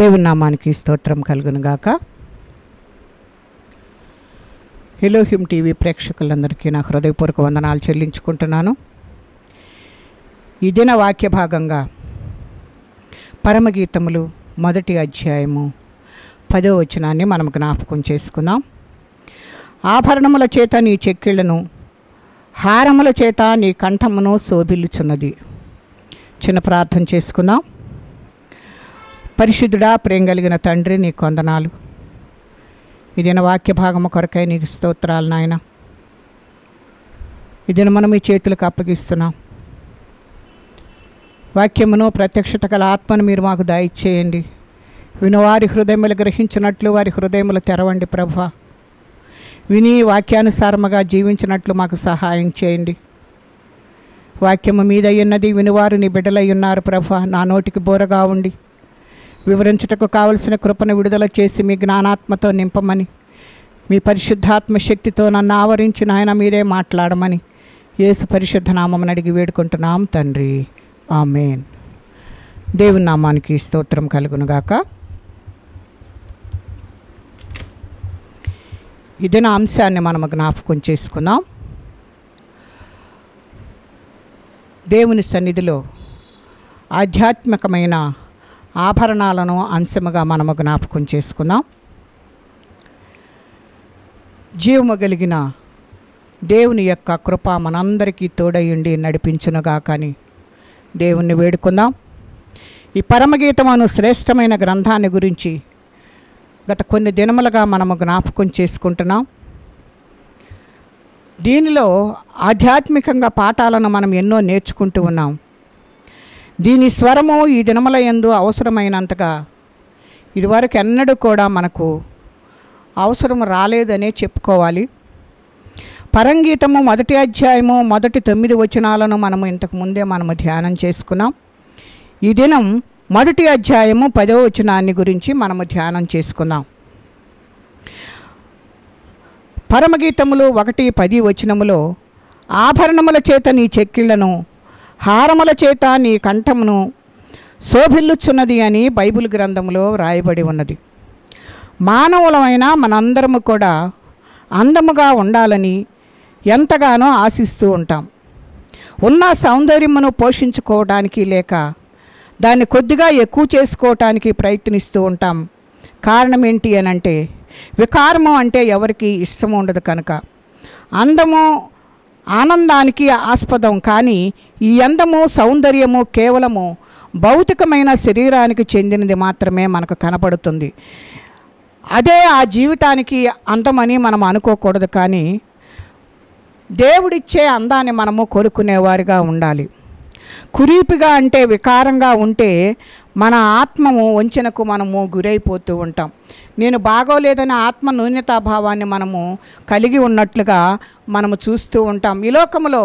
దేవుని నామానికి స్తోత్రం కలుగును గాక. ఎలోహిం టీవీ ప్రేక్షకులందరికీ నా హృదయపూర్వక వందనాలు చెల్లించుకుంటున్నాను. ఈ దిన వాక్య భాగంగా పరమగీతములు 1వ అధ్యాయము 10వ వచనాన్ని మనం జ్ఞాపకం చేసుకుందాం. ఆభరణముల చేత నీ చెక్కిళ్లను, హారముల చేత నీ కంఠమును శోభిల్లుచున్నది. చిన్న ప్రార్థన చేసుకుందాం. పరిశుద్ధుడా, ప్రేమ కలిగిన తండ్రి, నీకు వందనాలు. ఇదిన వాక్య భాగము కొరకై నీకు స్తోత్రాలు నాయన. ఇదిన మనం ఈ చేతులకు అప్పగిస్తున్నాం. వాక్యమును, ప్రత్యక్షత గల ఆత్మను మీరు మాకు దయచేయండి. వినువారి హృదయములు గ్రహించినట్లు వారి హృదయములు తెరవండి ప్రభువా. విని వాక్యానుసారముగా జీవించినట్లు మాకు సహాయం చేయండి. వాక్యము మీదయ్యున్నది, వినువారు నీ బిడ్డలై ఉన్నారు ప్రభువా. నా నోటికి బోరగా ఉండి వివరించుటకు కావలసిన కృపను విడుదల చేసి మీ జ్ఞానాత్మతో నింపమని, మీ పరిశుద్ధాత్మ శక్తితో నన్ను ఆవరించి నాయన మీరే మాట్లాడమని యేసు పరిశుద్ధ నామమును అడిగి వేడుకుంటున్నాం తండ్రి, ఆమేన్. దేవుని నామానికి స్తోత్రం కలుగునుగాక. ఇదిన అంశాన్ని మనము జ్ఞాపకం చేసుకుందాం. దేవుని సన్నిధిలో ఆధ్యాత్మికమైన ఆభరణాలను అంశముగా మనము జ్ఞాపకం చేసుకుందాం. జీవము కలిగిన దేవుని యొక్క కృప మనందరికీ తోడయుండి నడిపించునుగా. కానీ దేవుణ్ణి వేడుకుందాం. ఈ పరమగీతమును శ్రేష్టమైన గ్రంథాన్ని గురించి గత కొన్ని దినములుగా మనము జ్ఞాపకం చేసుకుంటున్నాం. దీనిలో ఆధ్యాత్మికంగా పాఠాలను మనం ఎన్నో నేర్చుకుంటూ ఉన్నాం. దీని స్వరము ఈ దినముల యందు అవసరమైనంతగా ఇదివరకు ఎన్నడూ కూడా మనకు అవసరం రాలేదనే చెప్పుకోవాలి. పరంగీతము 1వ అధ్యాయము మొదటి 9 వచనాలను మనము ఇంతకు ముందే మనము ధ్యానం చేసుకున్నాం. ఈ దినం 1వ అధ్యాయము 10వ వచనాన్ని గురించి మనము ధ్యానం చేసుకున్నాం. పరమగీతములు 1:10 వచనములో ఆభరణముల చేత నీ చెక్కిళ్లను, హారముల చేత నీ కంఠమును శోభిల్లుచున్నది అని బైబిల్ గ్రంథంలో రాయబడి ఉన్నది. మానవులమైన మనందరము కూడా అందముగా ఉండాలని ఎంతగానో ఆశిస్తూ ఉంటాం. ఉన్న సౌందర్యమును పోషించుకోవడానికి లేక దాన్ని కొద్దిగా ఎక్కువ చేసుకోవటానికి ప్రయత్నిస్తూ ఉంటాం. కారణం ఏంటి అనంటే, వికారము అంటే ఎవరికి ఇష్టం ఉండదు కనుక. అందము ఆనందానికి ఆస్పదం, కానీ ఈ అందము సౌందర్యము కేవలము భౌతికమైన శరీరానికి చెందినది మాత్రమే మనకు కనపడుతుంది. అదే ఆ జీవితానికి అందమని మనం అనుకోకూడదు. కానీ దేవుడిచ్చే అందాన్ని మనము కోరుకునేవారిగా ఉండాలి. కురీపిగా అంటే వికారంగా ఉంటే మన ఆత్మము వంచనకు మనము గురైపోతూ ఉంటాం. నేను బాగోలేదనే ఆత్మ న్యూనతాభావాన్ని మనము కలిగి ఉన్నట్లుగా మనము చూస్తూ ఉంటాం. ఈ లోకంలో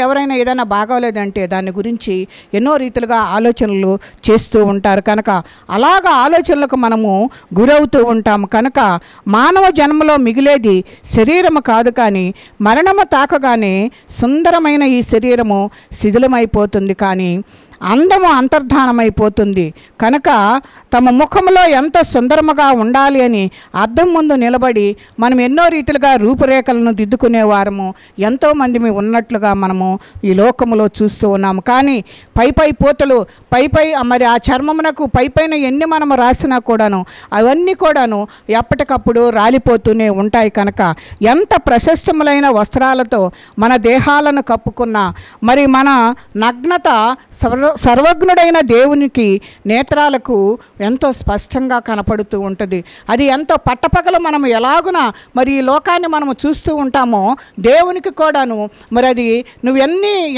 ఎవరైనా ఏదైనా బాగోలేదంటే దాని గురించి ఎన్నో రీతిలుగా ఆలోచనలు చేస్తూ ఉంటారు. కనుక అలాగా ఆలోచనలకు మనము గురవుతూ ఉంటాం. కనుక మానవ జన్మలో మిగిలేది శరీరము కాదు, కానీ మరణము తాకగానే సుందరమైన ఈ శరీరము శిథిలమైపోతుంది, కానీ అందము అంతర్ధానమైపోతుంది. కనుక తమ ముఖంలో ఎంత సుందరముగా ఉండాలి అని అద్దం ముందు నిలబడి మనం ఎన్నో రీతిలుగా రూపురేఖలను దిద్దుకునేవారము ఎంతోమంది ఉన్నట్లుగా మనము ఈ లోకములో చూస్తూ ఉన్నాము. కానీ పై పోతలు మరి ఆ చర్మమునకు పైన ఎన్ని మనము రాసినా కూడాను అవన్నీ కూడాను ఎప్పటికప్పుడు రాలిపోతూనే ఉంటాయి. కనుక ఎంత ప్రశస్తములైన వస్త్రాలతో మన దేహాలను కప్పుకున్నా మరి మన నగ్నత సర్వజ్ఞుడైన దేవునికి నేత్రాలకు ఎంతో స్పష్టంగా కనపడుతూ ఉంటుంది. అది ఎంతో పట్టపగల మనము ఎలాగున మరి ఈ లోకాన్ని మనము చూస్తూ ఉంటామో దేవునికి కూడాను మరి అది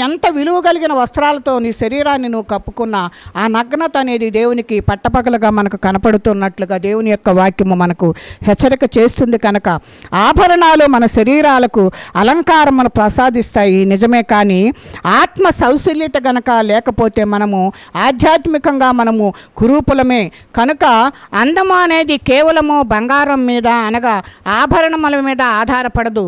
ఎంత విలువ కలిగిన వస్త్రాలతో నీ శరీరాన్ని నువ్వు కప్పుకున్నా ఆ నగ్నత అనేది దేవునికి పట్టపగలుగా మనకు కనపడుతున్నట్లుగా దేవుని యొక్క వాక్యము మనకు హెచ్చరిక చేస్తుంది. కనుక ఆభరణాలు మన శరీరాలకు అలంకారమును ప్రసాదిస్తాయి నిజమే, కానీ ఆత్మ సౌశల్యత గనక లేకపోతే మనము ఆధ్యాత్మికంగా మనము కురూపులమే. కనుక అందమా అనేది కేవలము బంగారం మీద అనగా ఆభరణముల మీద ఆధారపడదు.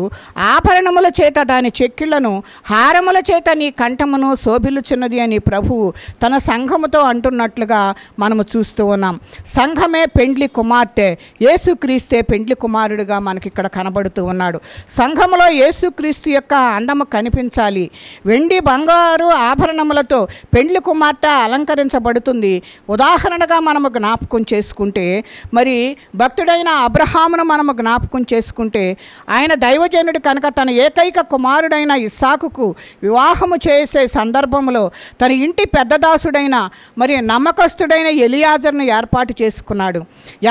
ఆభరణముల చేత దాని చెక్కిళ్లను, హారముల చేత నీ కంఠమును శోభిల్లుచున్నది అని ప్రభువు తన సంఘముతో అంటున్నట్లుగా మనము చూస్తూ ఉన్నాం. సంఘమే పెండ్లి కుమార్తె, యేసుక్రీస్తే పెండ్లి కుమారుడిగా మనకి ఇక్కడ కనబడుతూ ఉన్నాడు. సంఘములో యేసుక్రీస్తు యొక్క అందము కనిపించాలి. వెండి బంగారు ఆభరణములతో పెండ్లి కుమార్తె అలంకరించబడుతుంది. ఉదాహరణగా మనము జ్ఞాపకం చేసుకుంటే, మరి భక్తుడైన అబ్రహామును మనము జ్ఞాపకం చేసుకుంటే, ఆయన దైవజనుడు కనుక తన ఏకైక కుమారుడైన ఇస్సాకుకు వివాహము చేసే సందర్భంలో తన ఇంటి పెద్దదాసుడైన మరి నమ్మకస్తుడైన ఎలియాజర్ను ఏర్పాటు చేసుకున్నాడు.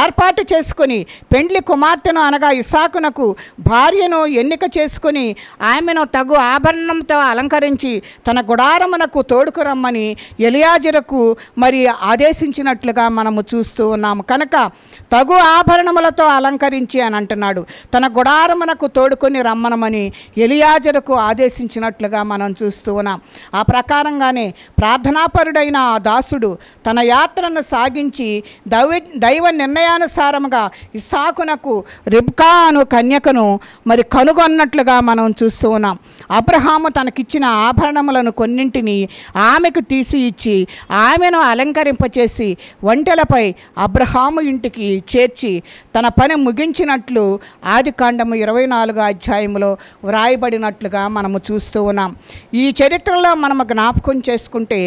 ఏర్పాటు చేసుకుని పెండ్లి కుమార్తెను అనగా ఇస్సాకునకు భార్యను ఎన్నిక చేసుకుని ఆమెను తగు ఆభరణంతో అలంకరించి తన గుడారమునకు తోడుకురమ్మని ఎలియాజరుకు మరి ఆదేశించినట్లుగా మనము చూస్తూ ఉన్నాము. కనుక తగు ఆభరణములతో అలంకరించి అని అంటున్నాడు. తన గుడారమునకు తోడుకొని రమ్మనమని ఎలియాజరుకు ఆదేశించినట్లుగా మనం చూస్తూ ఉన్నాం. ఆ ప్రకారంగానే ప్రార్థనాపరుడైన ఆ దాసుడు తన యాత్రను సాగించి దైవ నిర్ణయానుసారముగా ఇస్సాకునకు రిబ్కా అను కన్యకను మరి కనుగొన్నట్లుగా మనం చూస్తూ ఉన్నాం. అబ్రహాము తనకిచ్చిన ఆభరణములను కొన్నింటిని ఆమెకు తీసి ఇచ్చి ఆమెను అలంకరింపచేసి ఒంటెలపై అబ్రహాము ఇంటికి చేర్చి తన పని ముగించినట్లు ఆదికాండము 24వ అధ్యాయంలో వ్రాయబడినట్లుగా మనము చూస్తూ ఉన్నాం. ఈ చరిత్రలో మనము జ్ఞాపకం చేసుకుంటే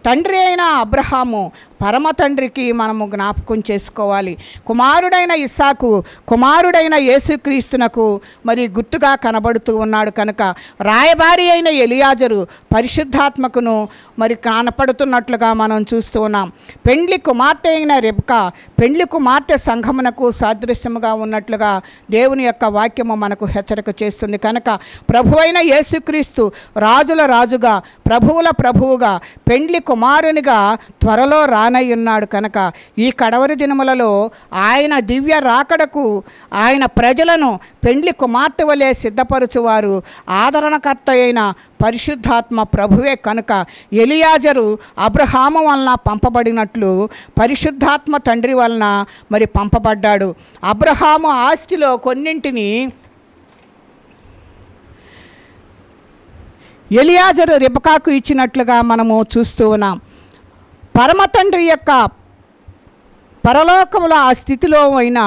తండ్రి అయిన అబ్రహాము పరమ తండ్రికి మనము జ్ఞాపకం చేసుకోవాలి. కుమారుడైన ఇస్సాకు కుమారుడైన యేసుక్రీస్తునకు మరి గుర్తుగా కనబడుతూ ఉన్నాడు. కనుక రాయబారి అయిన ఎలియాజరు పరిశుద్ధాత్మకును మరి కనపడుతున్నట్లుగా మనం చూస్తూ ఉన్నాం. పెండ్లి కుమార్తె అయిన రెబ్కా పెండ్లి కుమార్తె సంఘమునకు సాదృశ్యముగా ఉన్నట్లుగా దేవుని యొక్క వాక్యము మనకు హెచ్చరిక చేస్తుంది. కనుక ప్రభువైన యేసుక్రీస్తు రాజుల రాజుగా ప్రభువుల ప్రభువుగా పెండ్లి కుమారునిగా త్వరలో రానయ్యున్నాడు. కనుక ఈ కడవరి దినములలో ఆయన దివ్య రాకడకు ఆయన ప్రజలను పెండ్లి కుమార్తె వలె సిద్ధపరచువారు ఆదరణకర్త అయిన పరిశుద్ధాత్మ ప్రభువే. కనుక ఎలియాజరు అబ్రహాము వలన పంపబడినట్లు పరిశుద్ధాత్మ తండ్రి వలన మరి పంపబడ్డాడు. అబ్రహాము ఆస్తిలో కొన్నింటిని ఎలియాజరు రిబ్కాకు ఇచ్చినట్లుగా మనము చూస్తూ ఉన్నాం. పరమ తండ్రి యొక్క పరలోకములో ఆ స్థితిలో అయిన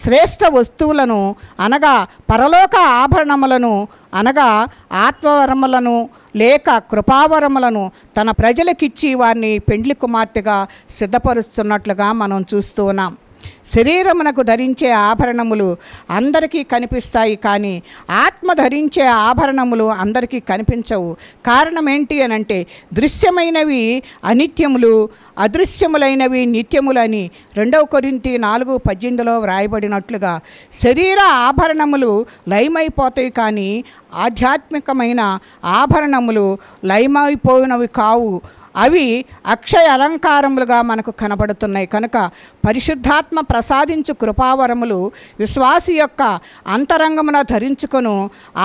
శ్రేష్ఠ వస్తువులను అనగా పరలోక ఆభరణములను అనగా ఆత్మవరములను లేక కృపావరములను తన ప్రజలకిచ్చి వారిని పెండ్లి కుమార్తెగా సిద్ధపరుస్తున్నట్లుగా మనం చూస్తూ ఉన్నాం. శరీరమునకు ధరించే ఆభరణములు అందరికీ కనిపిస్తాయి, కానీ ఆత్మ ధరించే ఆభరణములు అందరికీ కనిపించవు. కారణం ఏంటి అనంటే దృశ్యమైనవి అనిత్యములు, అదృశ్యములైనవి నిత్యములని 2 కొరింథీ 4:18 వ్రాయబడినట్లుగా శరీర ఆభరణములు లయమైపోతాయి, కానీ ఆధ్యాత్మికమైన ఆభరణములు లయమైపోయినవి కావు. అవి అక్షయ అలంకారములుగా మనకు కనబడుతున్నాయి. కనుక పరిశుద్ధాత్మ ప్రసాదించు కృపావరములు విశ్వాసి యొక్క అంతరంగమున ధరించుకొను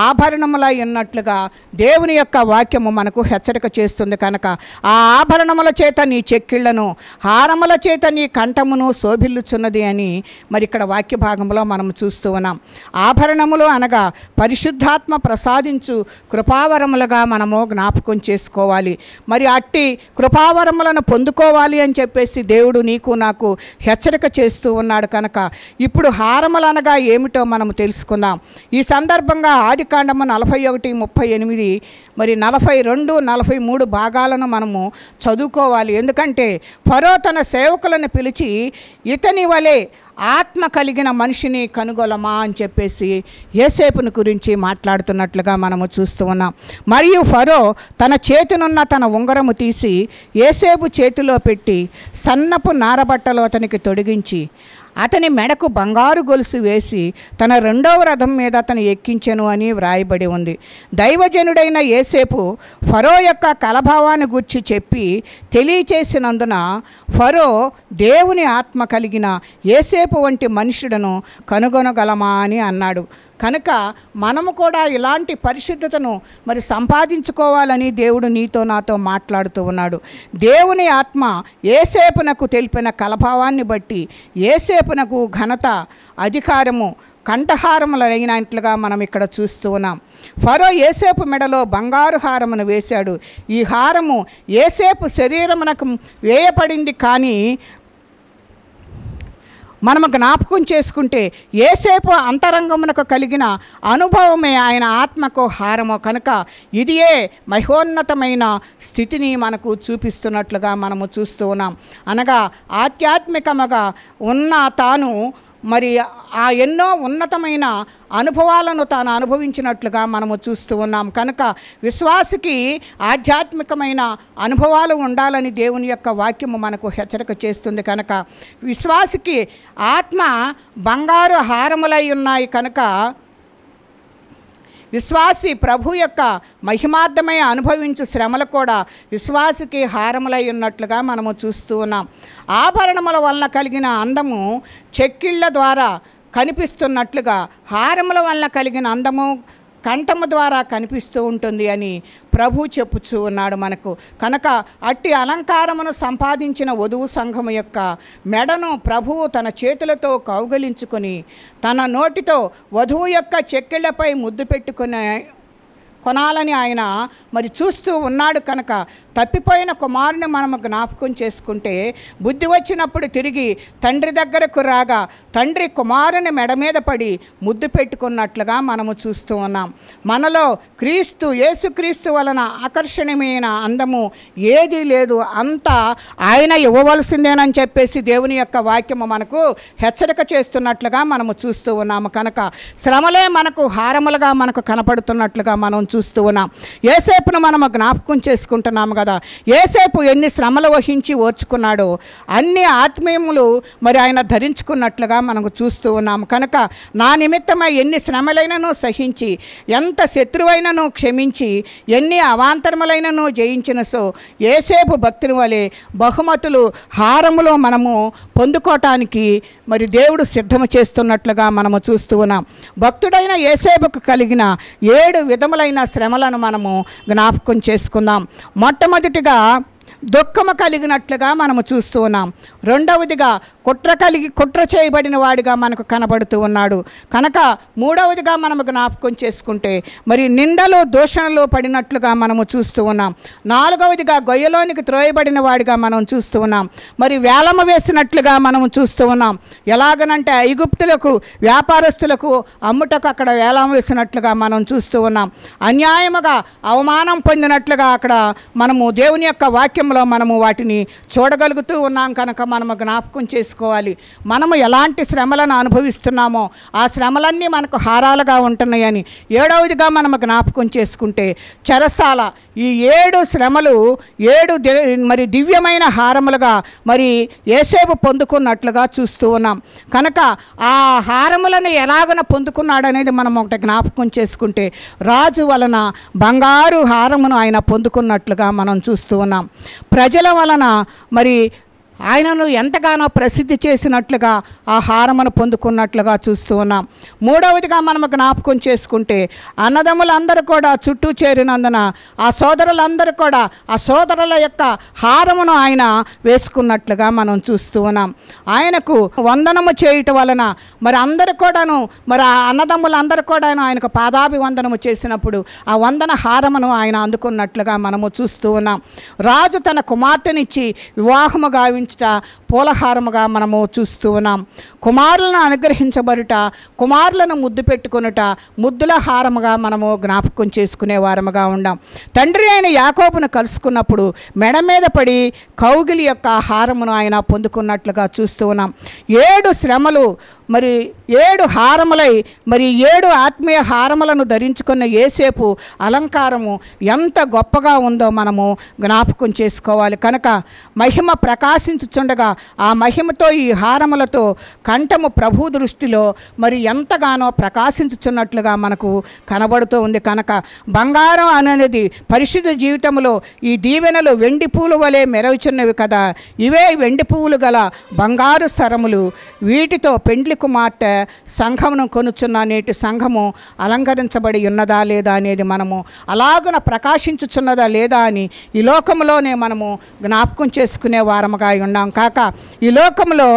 ఆభరణములై ఉన్నట్లుగా దేవుని యొక్క వాక్యము మనకు హెచ్చరిక చేస్తుంది. కనుక ఆ ఆభరణముల చేత నీ చెక్కిళ్లను, హారముల చేత నీ కంఠమును శోభిల్లుచున్నది అని మరి ఇక్కడ వాక్య భాగంలో మనం చూస్తూ ఉన్నాం. ఆభరణములు అనగా పరిశుద్ధాత్మ ప్రసాదించు కృపావరములుగా మనము జ్ఞాపకం చేసుకోవాలి. మరి అట్టి కృపావరములను పొందుకోవాలి అని చెప్పేసి దేవుడు నీకు నాకు హెచ్చరిక చేస్తూ ఉన్నాడు. కనుక ఇప్పుడు హారములు అనగా ఏమిటో మనము తెలుసుకుందాం. ఈ సందర్భంగా ఆదికాండము 41:38 మరి 42, 43 భాగాలను మనము చదువుకోవాలి. ఎందుకంటే ఫరో తన సేవకులను పిలిచి ఇతని వలె ఆత్మ కలిగిన మనిషిని కనుగొలమా అని చెప్పేసి యోసేపును గురించి మాట్లాడుతున్నట్లుగా మనము చూస్తూ ఉన్నాం. మరియు ఫరో తన చేతినున్న తన ఉంగరము తీసి యోసేపు చేతిలో పెట్టి సన్నపు నారబట్టలో అతనికి తొడిగించి అతని మెడకు బంగారు గొలుసు వేసి తన 2వ రథం మీద అతను ఎక్కించెను అని వ్రాయబడి ఉంది. దైవజనుడైన యోసేపు ఫరో యొక్క కలభావాన్ని గూర్చి చెప్పి తెలియచేసినందున ఫరో దేవుని ఆత్మ కలిగిన యోసేపు వంటి మనుషుడను కనుగొనగలమా అని అన్నాడు. కనుక మనము కూడా ఇలాంటి పరిశుద్ధతను మరి సంపాదించుకోవాలని దేవుడు నీతో నాతో మాట్లాడుతూ ఉన్నాడు. దేవుని ఆత్మ యేసేపునకు తెలిపిన కలభావాన్ని బట్టి యేసేపునకు ఘనత, అధికారము, కంఠహారములైనట్లుగా మనం ఇక్కడ చూస్తూ ఉన్నాం. ఫరో యేసేపు మెడలో బంగారు హారమును వేశాడు. ఈ హారము యేసేపు శరీరమునకు వేయబడింది, కానీ మనము జ్ఞాపకం చేసుకుంటే యేసేపు అంతరంగమునకు కలిగిన అనుభవమే ఆయన ఆత్మకు హారము. కనుక ఇదియే మహోన్నతమైన స్థితిని మనకు చూపిస్తున్నట్లుగా మనము చూస్తూ ఉన్నాం. అనగా ఆధ్యాత్మికముగా ఉన్న తాను మరి ఆ ఎన్నో ఉన్నతమైన అనుభవాలను తాను అనుభవించినట్లుగా మనము చూస్తూ ఉన్నాం. కనుక విశ్వాసికి ఆధ్యాత్మికమైన అనుభవాలు ఉండాలని దేవుని యొక్క వాక్యము మనకు హెచ్చరిక చేస్తుంది. కనుక విశ్వాసికి ఆత్మ బంగారు హారములై ఉన్నాయి. కనుక విశ్వాసి ప్రభు యొక్క మహిమార్థమై అనుభవించు శ్రమలు కూడా విశ్వాసికి హారములై ఉన్నట్లుగా మనము చూస్తూ ఉన్నాం. ఆభరణముల వలన కలిగిన అందము చెక్కిళ్ళ ద్వారా కనిపిస్తున్నట్లుగా హారముల వలన కలిగిన అందము కంఠము ద్వారా కనిపిస్తూ ఉంటుంది అని ప్రభు చెప్పుచూ ఉన్నాడు మనకు. కనుక అట్టి అలంకారమును సంపాదించిన వధువు సంఘము యొక్క మెడను ప్రభువు తన చేతులతో కౌగలించుకొని తన నోటితో వధువు యొక్క చెక్కిళ్లపై ముద్దు పెట్టుకుని కొనాలని ఆయన మరి చూస్తూ ఉన్నాడు. కనుక తప్పిపోయిన కుమారుని మనము జ్ఞాపకం చేసుకుంటే బుద్ధి వచ్చినప్పుడు తిరిగి తండ్రి దగ్గరకు రాగా తండ్రి కుమారుని మెడ మీద పడి ముద్దు పెట్టుకున్నట్లుగా మనము చూస్తూ ఉన్నాం. మనలో క్రీస్తు యేసుక్రీస్తు వలన ఆకర్షణీయమైన అందము ఏదీ లేదు, అంతా ఆయన ఇవ్వవలసిందేనని చెప్పేసి దేవుని యొక్క వాక్యము మనకు హెచ్చరిక చేస్తున్నట్లుగా మనము చూస్తూ ఉన్నాము. కనుక శ్రమలే మనకు హారములుగా మనకు కనపడుతున్నట్లుగా మనం చూస్తూ ఉన్నాం. యేసేపును మనము జ్ఞాపకం చేసుకుంటున్నాము కదా. యేసేపు ఎన్ని శ్రమలు వహించి ఓర్చుకున్నాడో అన్ని ఆత్మీయములు మరి ఆయన ధరించుకున్నట్లుగా మనకు చూస్తూ ఉన్నాము. కనుక నా నిమిత్తమై ఎన్ని శ్రమలైనను సహించి, ఎంత శత్రువైనను క్షమించి, ఎన్ని అవాంతరములైనను జయించిన సో యేసేపు భక్తుని వలె బహుమతులు హారములో మనము పొందుకోవటానికి మరి దేవుడు సిద్ధము చేస్తున్నట్లుగా మనము చూస్తూ ఉన్నాం. భక్తుడైన యేసేపుకు కలిగిన 7 విధములైన శ్రమలను మనము జ్ఞాపకం చేసుకుందాం. మొట్టమొదటిగా దుఃఖము కలిగినట్లుగా మనము చూస్తూ ఉన్నాం. రెండవదిగా కుట్ర చేయబడిన వాడిగా మనకు కనబడుతూ ఉన్నాడు. కనుక మూడవదిగా మనము జ్ఞాపకం చేసుకుంటే మరి నిందలు దూషణలు పడినట్లుగా మనము చూస్తూ ఉన్నాం. నాలుగవదిగా గొయ్యలోనికి త్రోయబడిన వాడిగా మనం చూస్తూ ఉన్నాం. మరి వేలమ వేసినట్లుగా మనము చూస్తూ ఉన్నాం. ఎలాగనంటే ఐగుప్తులకు వ్యాపారస్తులకు అమ్ముటకు అక్కడ వేలం వేసినట్లుగా మనం చూస్తూ ఉన్నాం. అన్యాయముగా అవమానం పొందినట్లుగా అక్కడ మనము దేవుని యొక్క వాక్యంలో మనము వాటిని చూడగలుగుతూ ఉన్నాం. కనుక మనము జ్ఞాపకం చేసుకోవాలి, మనము ఎలాంటి శ్రమలను అనుభవిస్తున్నామో ఆ శ్రమలన్నీ మనకు హారాలుగా ఉంటున్నాయని. ఏడవదిగా మనము జ్ఞాపకం చేసుకుంటే చెరసాల, ఈ 7 శ్రమలు 7 మరి దివ్యమైన హారములుగా మరి యేసేపు పొందుకున్నట్లుగా చూస్తూ ఉన్నాం. కనుక ఆ హారములను ఎలాగన పొందుకున్నాడనేది మనం ఒకటి జ్ఞాపకం చేసుకుంటే రాజు వలన బంగారు హారమును ఆయన పొందుకున్నట్లుగా మనం చూస్తూ ఉన్నాం. ప్రజల వలన మరి ఆయనను ఎంతగానో ప్రసిద్ధి చేసినట్లుగా ఆ హారమును పొందుకున్నట్లుగా చూస్తూ ఉన్నాం. మూడవదిగా మనము జ్ఞాపకం చేసుకుంటే అన్నదమ్ములందరూ కూడా చుట్టూ చేరినందున ఆ సోదరులందరూ కూడా ఆ సోదరుల యొక్క హారమును ఆయన వేసుకున్నట్లుగా మనం చూస్తూ ఉన్నాం. ఆయనకు వందనము చేయటం వలన మరి అందరూ కూడాను మరి ఆ అన్నదమ్ములందరూ కూడాను ఆయనకు పాదాభివందనము చేసినప్పుడు ఆ వందన హారమును ఆయన అందుకున్నట్లుగా మనము చూస్తూ ఉన్నాం. రాజు తన కుమార్తెనిచ్చి వివాహము గావించి పూలహారముగా మనము చూస్తూ ఉన్నాం. కుమారులను అనుగ్రహించబడుట, కుమారులను ముద్దు పెట్టుకొనుట ముద్దుల హారముగా మనము జ్ఞాపకం చేసుకునే వారముగా ఉన్నాం. తండ్రి అయిన యాకోబును కలుసుకున్నప్పుడు మెడ మీద పడి కౌగిలి యొక్క హారమును ఆయన పొందుకున్నట్లుగా చూస్తూ ఉన్నాం. 7 శ్రమలు మరి 7 హారములై మరి 7 ఆత్మీయ హారములను ధరించుకున్న యేసేపు అలంకారము ఎంత గొప్పగా ఉందో మనము జ్ఞాపకం చేసుకోవాలి. కనుక మహిమ ప్రకాశించుచుండగా ఆ మహిమతో ఈ హారములతో కంఠము ప్రభు దృష్టిలో మరి ఎంతగానో ప్రకాశించుచున్నట్లుగా మనకు కనబడుతూ ఉంది. కనుక బంగారం అనేది పరిశుద్ధ జీవితంలో ఈ దీవెనలు వెండి పూలు వలె మెరవుచున్నవి కదా, ఇవే వెండి పువ్వులు గల బంగారు సరములు. వీటితో పెండ్లి కుమార్తె సంఘమును కొనుచున్న నేటి సంఘము అలంకరించబడి ఉన్నదా లేదా అనేది మనము అలాగున ప్రకాశించుచున్నదా లేదా అని ఈ లోకంలోనే మనము జ్ఞాపకం చేసుకునే వారముగా ఉన్నాం. కాక ఈ లోకంలో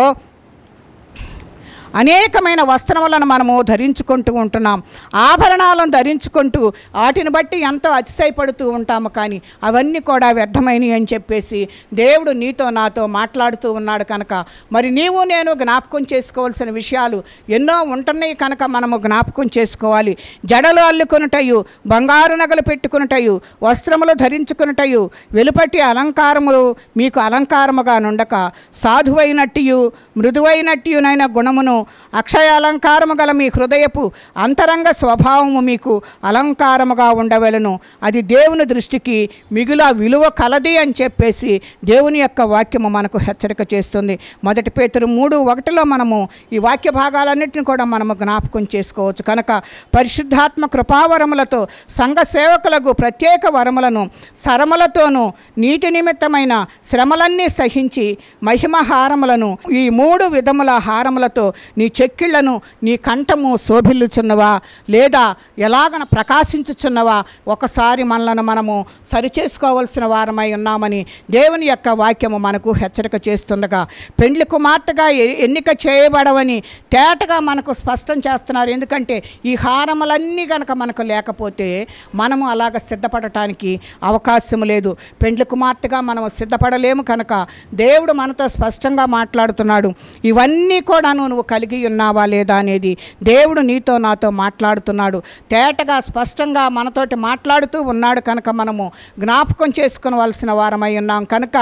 అనేకమైన వస్త్రములను మనము ధరించుకుంటూ ఉంటున్నాం, ఆభరణాలను ధరించుకుంటూ వాటిని బట్టి ఎంతో అతిశయపడుతూ ఉంటాము. కానీ అవన్నీ కూడా వ్యర్థమైనవి అని చెప్పేసి దేవుడు నీతో నాతో మాట్లాడుతూ ఉన్నాడు. కనుక మరి నీవు నేను జ్ఞాపకం చేసుకోవాల్సిన విషయాలు ఎన్నో ఉంటున్నాయి. కనుక మనము జ్ఞాపకం చేసుకోవాలి. జడలు అల్లుకొనుటయు, బంగారు నగలు పెట్టుకునుటయు, వస్త్రములు ధరించుకునుటయు, వెలుపటి అలంకారములు మీకు అలంకారముగా నుండక సాధువైనట్టు మృదువైనట్టునైన గుణమును అక్షయ అలంకారము గల మీ హృదయపు అంతరంగ స్వభావము మీకు అలంకారముగా ఉండవలను, అది దేవుని దృష్టికి మిగుల విలువ కలది అని చెప్పేసి దేవుని యొక్క వాక్యము మనకు హెచ్చరిక చేస్తుంది. 1 పేతురు 3:1 మనము ఈ వాక్య భాగాలన్నింటినీ కూడా మనము జ్ఞాపకం చేసుకోవచ్చు. కనుక పరిశుద్ధాత్మ కృపావరములతో సంఘ సేవకులకు ప్రత్యేక వరములను సరములతోనూ నీతి నిమిత్తమైన శ్రమలన్నీ సహించి మహిమ హారములను ఈ 3 విధముల హారములతో నీ చెక్కిళ్లను నీ కంఠము శోభిల్లుచున్నవా లేదా ఎలాగన ప్రకాశించుచున్నవా ఒకసారి మనలను మనము సరిచేసుకోవాల్సిన వారమై ఉన్నామని దేవుని యొక్క వాక్యము మనకు హెచ్చరిక చేస్తుండగా, పెండ్లి కుమార్తెగా ఎన్నిక చేయబడవని తేటగా మనకు స్పష్టం చేస్తున్నారు. ఎందుకంటే ఈ హారములన్నీ కనుక మనకు లేకపోతే మనము అలాగ సిద్ధపడటానికి అవకాశం లేదు. పెండ్లి కుమార్తెగా మనము సిద్ధపడలేము. కనుక దేవుడు మనతో స్పష్టంగా మాట్లాడుతున్నాడు. ఇవన్నీ కూడా నువ్వు కలిగి ఉన్నావా లేదా అనేది దేవుడు నీతో నాతో మాట్లాడుతున్నాడు. తేటగా స్పష్టంగా మనతోటి మాట్లాడుతూ ఉన్నాడు. కనుక మనము జ్ఞాపకం చేసుకోవాల్సిన వారమై ఉన్నాం. కనుక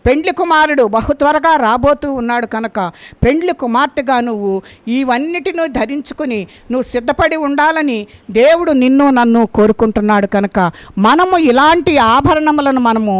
పెండ్లి కుమారుడు బహు త్వరగా రాబోతూ ఉన్నాడు. కనుక పెండ్లి కుమార్తెగా నువ్వు ఇవన్నిటిని ధరించుకుని నువ్వు సిద్ధపడి ఉండాలని దేవుడు నిన్ను నన్ను కోరుకుంటున్నాడు. కనుక మనము ఇలాంటి ఆభరణములను మనము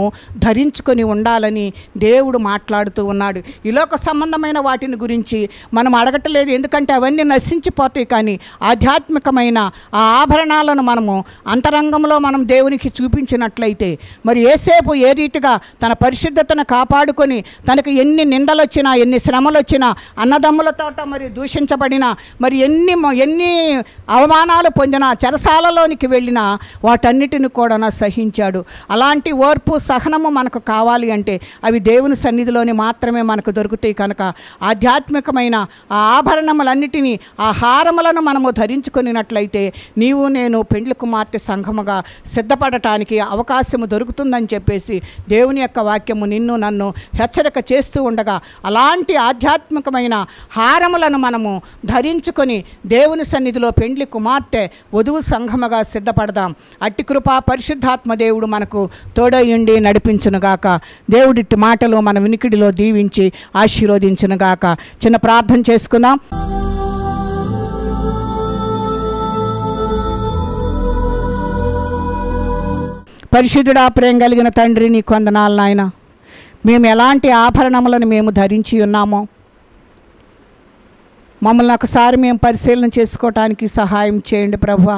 ధరించుకొని ఉండాలని దేవుడు మాట్లాడుతూ ఉన్నాడు. ఈలోక సంబంధమైన వాటిని గురించి మనం అడగట్లేదు, ఎందుకంటే అవన్నీ నశించిపోతాయి. కానీ ఆధ్యాత్మికమైన ఆ ఆభరణాలను మనము అంతరంగంలో మనం దేవునికి చూపించినట్లయితే మరి యేసేపు ఏ రీతిగా తన పరిశుద్ధతను కాపాడుకొని తనకు ఎన్ని నిందలు వచ్చినా ఎన్ని శ్రమలు వచ్చినా అన్నదమ్ములతో మరి దూషించబడినా మరి ఎన్ని అవమానాలు పొందినా చెరసాలలోనికి వెళ్ళినా వాటన్నిటిని కూడా సహించాడు. అలాంటి ఓర్పు సహనము మనకు కావాలి అంటే అవి దేవుని సన్నిధిలోని మాత్రమే మనకు దొరుకుతాయి. కనుక ఆధ్యాత్మికమైన ఆ ఆభరణములన్నిటినీ ఆ హారములను మనము ధరించుకున్నట్లయితే నీవు నేను పెండ్లి కుమార్తె సంఘముగా సిద్ధపడటానికి అవకాశము దొరుకుతుందని చెప్పేసి దేవుని యొక్క వాక్యము నిన్ను నన్ను హెచ్చరిక చేస్తూ ఉండగా అలాంటి ఆధ్యాత్మికమైన హారములను మనము ధరించుకొని దేవుని సన్నిధిలో పెండ్లి కుమార్తె వధువు సంఘముగా సిద్ధపడదాం. అట్టి కృపా పరిశుద్ధాత్మ దేవుడు మనకు తోడయుండి నడిపించునుగాక. దేవుడిట్టి మాటలు మన వినికిడిలో దీవించి ఆశీర్వదించునుగాక. చిన్న ప్రార్థన చేసుకుందాం. పరిశుద్ధుడా, ప్రేమ కలిగిన తండ్రి, నీ వందనాలు నాయన. మేము ఎలాంటి ఆభరణములను మేము ధరించి ఉన్నామో మమ్మల్ని ఒకసారి మేము పరిశీలన చేసుకోవటానికి సహాయం చేయండి ప్రభువా.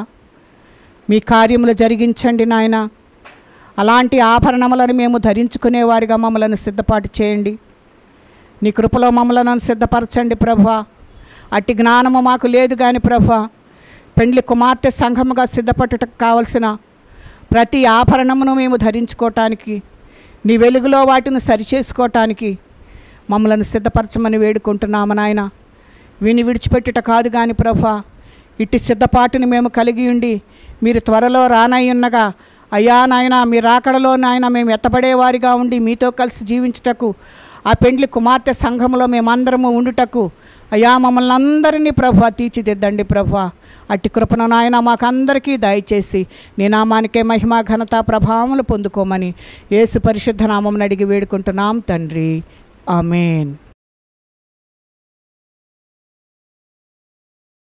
మీ కార్యములు జరిగించండి నాయన. అలాంటి ఆభరణములను మేము ధరించుకునేవారిగా మమ్మల్ని సిద్ధపాటు చేయండి. నీ కృపలో మమ్మల్ని సిద్ధపరచండి ప్రభువా. అట్టి జ్ఞానము మాకు లేదు కానీ ప్రభువా, పెండ్లి కుమార్తె సంఘముగా సిద్ధపడటకు కావలసిన ప్రతి ఆభరణమును మేము ధరించుకోవటానికి నీ వెలుగులో వాటిని సరిచేసుకోవటానికి మమ్మల్ని సిద్ధపరచమని వేడుకుంటున్నాము నాయన. విని విడిచిపెట్టుట కాదు కానీ ప్రభువా, ఇట్టి సిద్ధపాటుని మేము కలిగి ఉండి మీరు త్వరలో రానయ్యున్నగా అయ్యా నాయన మీ రాకడలో నాయన మేము ఎత్తబడేవారిగా ఉండి మీతో కలిసి జీవించుటకు ఆ పెండ్లి కుమార్తె సంఘములో మేమందరము ఉండుటకు అయ్యా మమ్మల్ని అందరినీ ప్రభువా తీర్చిదిద్దండి ప్రభువా. అట్టి కృపను నాయన మాకందరికీ దయచేసి నీ నామానికే మహిమ ఘనత ప్రభావములు పొందుకోమని యేసు పరిశుద్ధ నామమున అడిగి వేడుకుంటున్నాం తండ్రి. ఆమేన్.